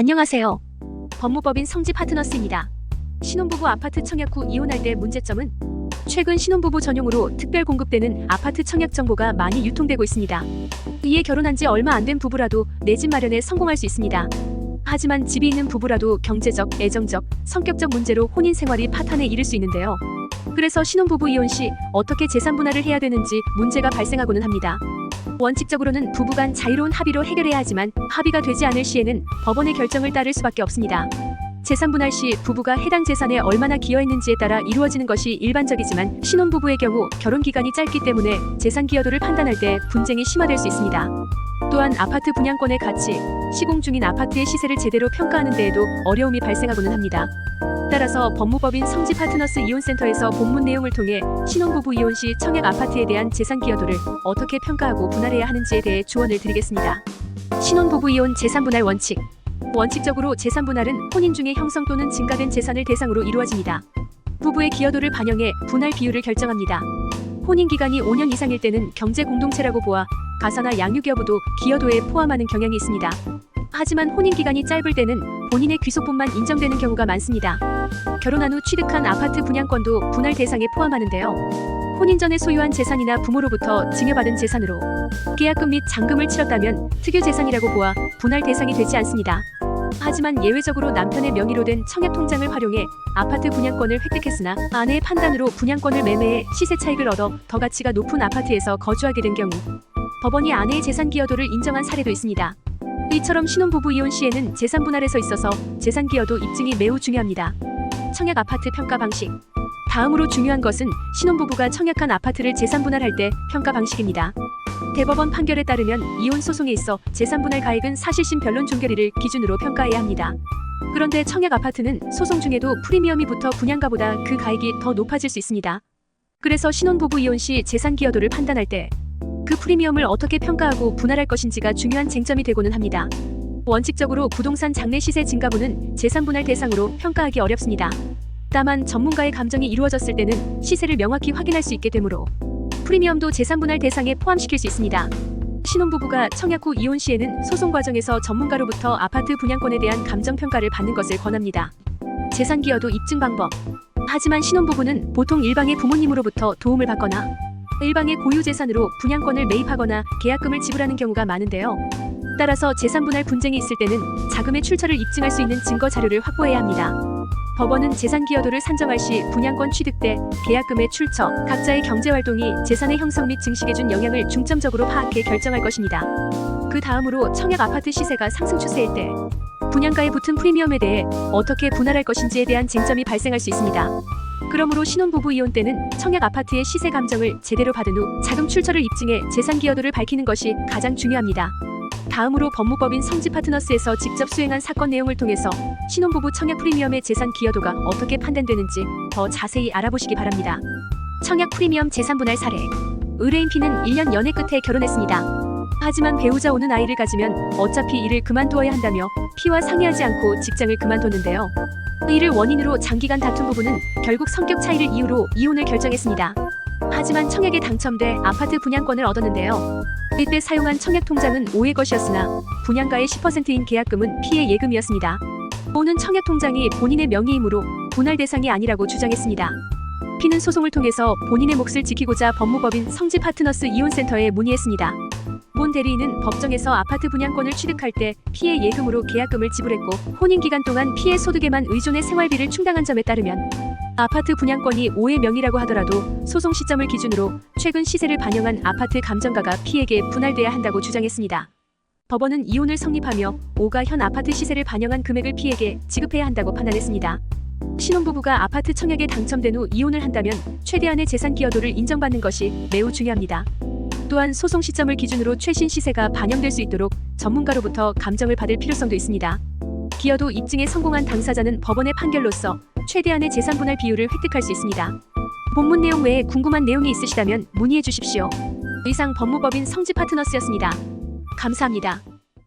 안녕하세요. 법무법인 성지 파트너스입니다. 신혼부부 아파트 청약 후 이혼할 때 문제점은 최근 신혼부부 전용으로 특별 공급되는 아파트 청약 정보가 많이 유통되고 있습니다. 이에 결혼한 지 얼마 안 된 부부라도 내 집 마련에 성공할 수 있습니다. 하지만 집이 있는 부부라도 경제적, 애정적, 성격적 문제로 혼인 생활이 파탄에 이를 수 있는데요. 그래서 신혼부부 이혼 시 어떻게 재산 분할을 해야 되는지 문제가 발생하고는 합니다. 원칙적으로는 부부 간 자유로운 합의로 해결해야 하지만 합의가 되지 않을 시에는 법원의 결정을 따를 수밖에 없습니다. 재산 분할 시 부부가 해당 재산에 얼마나 기여했는지에 따라 이루어지는 것이 일반적이지만 신혼부부의 경우 결혼 기간이 짧기 때문에 재산 기여도를 판단할 때 분쟁이 심화될 수 있습니다. 또한 아파트 분양권의 가치, 시공 중인 아파트의 시세를 제대로 평가하는 데에도 어려움이 발생하고는 합니다. 따라서 법무법인 성지 파트너스 이혼센터에서 본문 내용을 통해 신혼부부 이혼 시 청약 아파트에 대한 재산 기여도를 어떻게 평가하고 분할해야 하는지에 대해 조언을 드리겠습니다. 신혼부부 이혼 재산 분할 원칙. 원칙적으로 재산 분할은 혼인 중에 형성 또는 증가된 재산을 대상으로 이루어집니다. 부부의 기여도를 반영해 분할 비율을 결정합니다. 혼인 기간이 5년 이상일 때는 경제 공동체라고 보아 가사나 양육 여부도 기여도에 포함하는 경향이 있습니다. 하지만 혼인 기간이 짧을 때는 본인의 귀속분만 인정되는 경우가 많습니다. 결혼한 후 취득한 아파트 분양권도 분할 대상에 포함하는데요. 혼인 전에 소유한 재산이나 부모로부터 증여받은 재산으로 계약금 및 잔금을 치렀다면 특유 재산이라고 보아 분할 대상이 되지 않습니다. 하지만 예외적으로 남편의 명의로 된 청약 통장을 활용해 아파트 분양권을 획득했으나 아내의 판단으로 분양권을 매매해 시세 차익을 얻어 더 가치가 높은 아파트에서 거주하게 된 경우 법원이 아내의 재산 기여도를 인정한 사례도 있습니다. 이처럼 신혼부부 이혼 시에는 재산 분할에서 있어서 재산 기여도 입증이 매우 중요합니다. 청약 아파트 평가 방식. 다음으로 중요한 것은 신혼부부가 청약한 아파트를 재산 분할할 때 평가 방식입니다. 대법원 판결에 따르면 이혼 소송에 있어 재산 분할 가액은 사실심 변론 종결일을 기준으로 평가해야 합니다. 그런데 청약 아파트는 소송 중에도 프리미엄이 붙어 분양가보다 그 가액이 더 높아질 수 있습니다. 그래서 신혼부부 이혼 시 재산 기여도를 판단할 때 그 프리미엄을 어떻게 평가하고 분할할 것인지가 중요한 쟁점이 되고는 합니다. 원칙적으로 부동산 장래 시세 증가분은 재산 분할 대상으로 평가하기 어렵습니다. 다만 전문가의 감정이 이루어졌을 때는 시세를 명확히 확인할 수 있게 되므로 프리미엄도 재산 분할 대상에 포함시킬 수 있습니다. 신혼부부가 청약 후 이혼 시에는 소송 과정에서 전문가로부터 아파트 분양권에 대한 감정평가를 받는 것을 권합니다. 재산 기여도 입증 방법. 하지만 신혼부부는 보통 일방의 부모님으로부터 도움을 받거나 일방의 고유 재산으로 분양권을 매입하거나 계약금을 지불하는 경우가 많은데요. 따라서 재산 분할 분쟁이 있을 때는 자금의 출처를 입증할 수 있는 증거 자료를 확보해야 합니다. 법원은 재산 기여도를 산정할 시 분양권 취득 때 계약금의 출처, 각자의 경제활동이 재산의 형성 및 증식에 준 영향을 중점적으로 파악해 결정할 것입니다. 그 다음으로 청약 아파트 시세가 상승 추세일 때 분양가에 붙은 프리미엄에 대해 어떻게 분할할 것인지에 대한 쟁점이 발생할 수 있습니다. 그러므로 신혼부부 이혼 때는 청약 아파트의 시세 감정을 제대로 받은 후 자금 출처를 입증해 재산 기여도를 밝히는 것이 가장 중요합니다. 다음으로 법무법인 성지 파트너스에서 직접 수행한 사건 내용을 통해서 신혼부부 청약 프리미엄의 재산 기여도가 어떻게 판단되는지 더 자세히 알아보시기 바랍니다. 청약 프리미엄 재산 분할 사례. 의뢰인 P는 1년 연애 끝에 결혼했습니다. 하지만 배우자 O는 아이를 가지면 어차피 일을 그만두어야 한다며 P와 상의하지 않고 직장을 그만뒀는데요. 이를 원인으로 장기간 다툰 부부는 결국 성격 차이를 이유로 이혼을 결정했습니다. 하지만 청약에 당첨돼 아파트 분양권을 얻었는데요. 이때 사용한 청약 통장은 O의 것이었으나 분양가의 10%인 계약금은 P의 예금이었습니다. O는 청약 통장이 본인의 명의이므로 분할 대상이 아니라고 주장했습니다. P는 소송을 통해서 본인의 몫을 지키고자 법무법인 성지 파트너스 이혼센터에 문의했습니다. 문 대리인은 법정에서 아파트 분양권을 취득할 때 P의 예금으로 계약금을 지불했고 혼인 기간 동안 P의 소득에만 의존해 생활비를 충당한 점에 따르면 아파트 분양권이 O의 명의라고 하더라도 소송 시점을 기준으로 최근 시세를 반영한 아파트 감정가가 P에게 분할돼야 한다고 주장했습니다. 법원은 이혼을 성립하며 O가 현 아파트 시세를 반영한 금액을 P에게 지급해야 한다고 판단했습니다. 신혼부부가 아파트 청약에 당첨된 후 이혼을 한다면 최대한의 재산 기여도를 인정받는 것이 매우 중요합니다. 또한 소송 시점을 기준으로 최신 시세가 반영될 수 있도록 전문가로부터 감정을 받을 필요성도 있습니다. 기여도 입증에 성공한 당사자는 법원의 판결로서 최대한의 재산 분할 비율을 획득할 수 있습니다. 본문 내용 외에 궁금한 내용이 있으시다면 문의해 주십시오. 이상 법무법인 성지 파트너스였습니다. 감사합니다.